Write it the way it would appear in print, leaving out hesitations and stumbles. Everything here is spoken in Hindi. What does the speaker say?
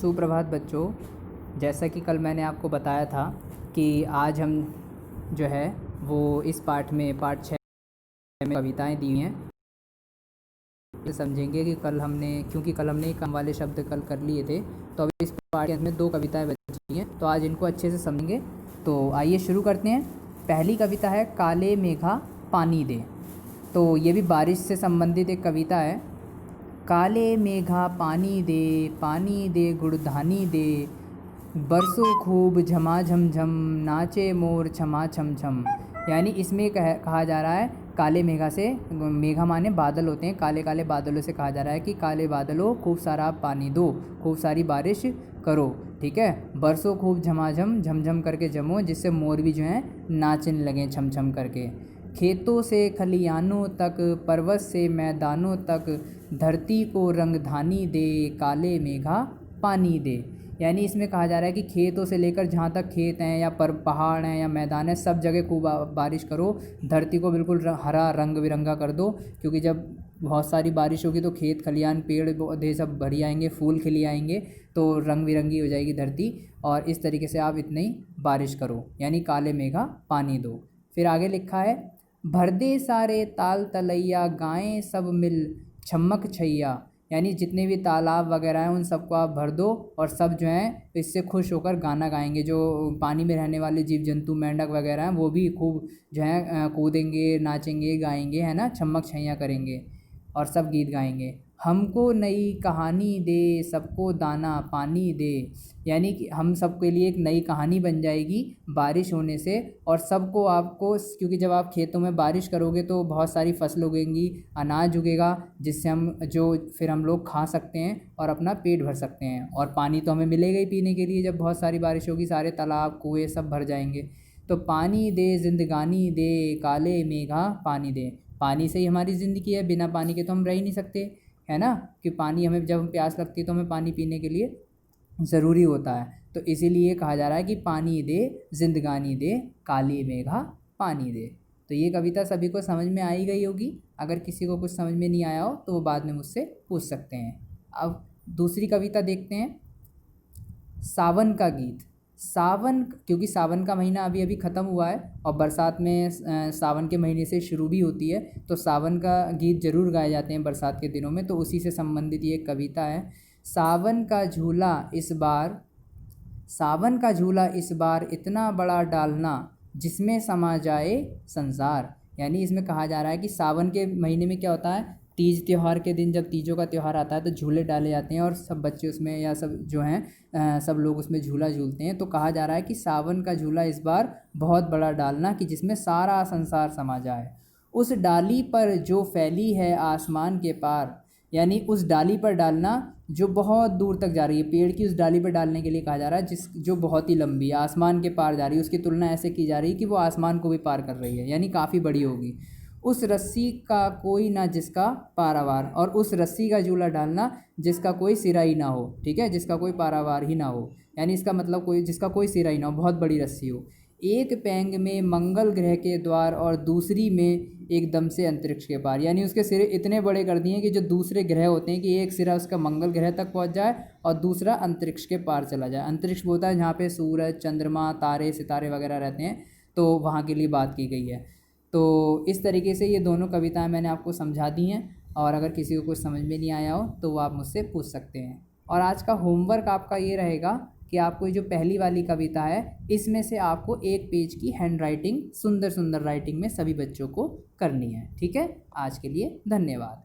सुप्रभात बच्चों। जैसा कि कल मैंने आपको बताया था कि आज हम जो है वो इस पाठ 6 में कविताएं दी हैं। ये समझेंगे कि कल हमने काम वाले शब्द कल कर लिए थे, तो अब इस पाठ के अंत में 2 कविताएं बची हैं, तो आज इनको अच्छे से समझेंगे। तो आइए शुरू करते हैं। पहली कविता है काले मेघा पानी दे। तो ये भी बारिश से संबंधित एक कविता है। काले मेघा पानी दे गुड़धानी दे, बरसों खूब झमाझम झम, नाचे मोर छमा छम छम। यानी इसमें कहा जा रहा है काले मेघा से, मेघा माने बादल होते हैं, काले काले बादलों से कहा जा रहा है कि काले बादलों खूब सारा पानी दो, खूब सारी बारिश करो। ठीक है, बरसों खूब झमाझम झमझम करके जमो, जिससे मोर भी जो हैं नाचने लगें छम छम करके। खेतों से खलियानों तक, पर्वत से मैदानों तक, धरती को रंगधानी दे, काले मेघा पानी दे। यानी इसमें कहा जा रहा है कि खेतों से लेकर जहाँ तक खेत हैं या पहाड़ हैं या मैदान है, सब जगह खूब बारिश करो, धरती को बिल्कुल हरा रंग बिरंगा कर दो, क्योंकि जब बहुत सारी बारिश होगी तो खेत खलियान पेड़ पौधे सब भरी आएंगे, फूल खिली आएंगे, तो रंग बिरंगी हो जाएगी धरती। और इस तरीके से आप इतनी बारिश करो, यानी काले मेघा पानी दो। फिर आगे लिखा है भर दे सारे ताल तलैया, गाएं सब मिल छमक छैया। यानी जितने भी तालाब वगैरह हैं उन सबको आप भर दो और सब जो हैं इससे खुश होकर गाना गाएंगे। जो पानी में रहने वाले जीव जंतु मेंढक वगैरह हैं वो भी खूब जो है कूदेंगे, नाचेंगे, गाएंगे, है ना, छमक छैया करेंगे और सब गीत गाएंगे। हमको नई कहानी दे, सबको दाना पानी दे। यानी कि हम सबके लिए एक नई कहानी बन जाएगी बारिश होने से, और सबको आपको, क्योंकि जब आप खेतों में बारिश करोगे तो बहुत सारी फसल उगेंगी, अनाज उगेगा, जिससे फिर हम लोग खा सकते हैं और अपना पेट भर सकते हैं। और पानी तो हमें मिलेगा ही पीने के लिए, जब बहुत सारी बारिश होगी सारे तालाब कुएँ सब भर जाएंगे। तो पानी दे जिंदगानी दे, काले मेघा पानी दे। पानी से ही हमारी ज़िंदगी है, बिना पानी के तो हम रह ही नहीं सकते, है ना, कि पानी हमें जब प्यास लगती है तो हमें पानी पीने के लिए ज़रूरी होता है। तो इसीलिए कहा जा रहा है कि पानी दे जिंदगानी दे, काली मेघा पानी दे। तो ये कविता सभी को समझ में आई गई होगी। अगर किसी को कुछ समझ में नहीं आया हो तो वो बाद में मुझसे पूछ सकते हैं। अब दूसरी कविता देखते हैं, सावन का गीत। सावन, क्योंकि सावन का महीना अभी अभी ख़त्म हुआ है और बरसात में सावन के महीने से शुरू भी होती है, तो सावन का गीत ज़रूर गाए जाते हैं बरसात के दिनों में। तो उसी से संबंधित ये कविता है। सावन का झूला इस बार इतना बड़ा डालना, जिसमें समा जाए संसार। यानी इसमें कहा जा रहा है कि सावन के महीने में क्या होता है, तीज त्यौहार के दिन जब तीजों का त्यौहार आता है तो झूले डाले जाते हैं और सब बच्चे उसमें, या सब जो हैं सब लोग उसमें झूला झूलते हैं। तो कहा जा रहा है कि सावन का झूला इस बार बहुत बड़ा डालना, कि जिसमें सारा संसार समा जाए। उस डाली पर जो फैली है आसमान के पार। यानी उस डाली पर डालना जो बहुत दूर तक जा रही है, पेड़ की उस डाली पर डालने के लिए कहा जा रहा है, जो बहुत ही लंबी है, आसमान के पार जा रही है। उसकी तुलना ऐसे की जा रही है कि वो आसमान को भी पार कर रही है, यानी काफ़ी बड़ी होगी। उस रस्सी का कोई ना जिसका पारावार, और उस रस्सी का झूला डालना जिसका कोई सिरा ही ना हो। ठीक है, जिसका कोई पारावार ही ना हो, यानी इसका मतलब जिसका कोई सिरा ही ना हो, बहुत बड़ी रस्सी हो। एक पैंग में मंगल ग्रह के द्वार और दूसरी में एकदम से अंतरिक्ष के पार। यानी उसके सिरे इतने बड़े कर दिए कि जो दूसरे ग्रह होते हैं, कि एक सिरा उसका मंगल ग्रह तक पहुंच जाए और दूसरा अंतरिक्ष के पार चला जाए। अंतरिक्ष वो होता है जहाँ पे सूरज, चंद्रमा, तारे, सितारे वगैरह रहते हैं, तो वहाँ के लिए बात की गई है। तो इस तरीके से ये दोनों कविताएं मैंने आपको समझा दी हैं, और अगर किसी को कुछ समझ में नहीं आया हो तो वो आप मुझसे पूछ सकते हैं। और आज का होमवर्क आपका ये रहेगा कि आपको जो पहली वाली कविता है इसमें से आपको 1 पेज की हैंड राइटिंग, सुंदर सुंदर राइटिंग में सभी बच्चों को करनी है। ठीक है, आज के लिए धन्यवाद।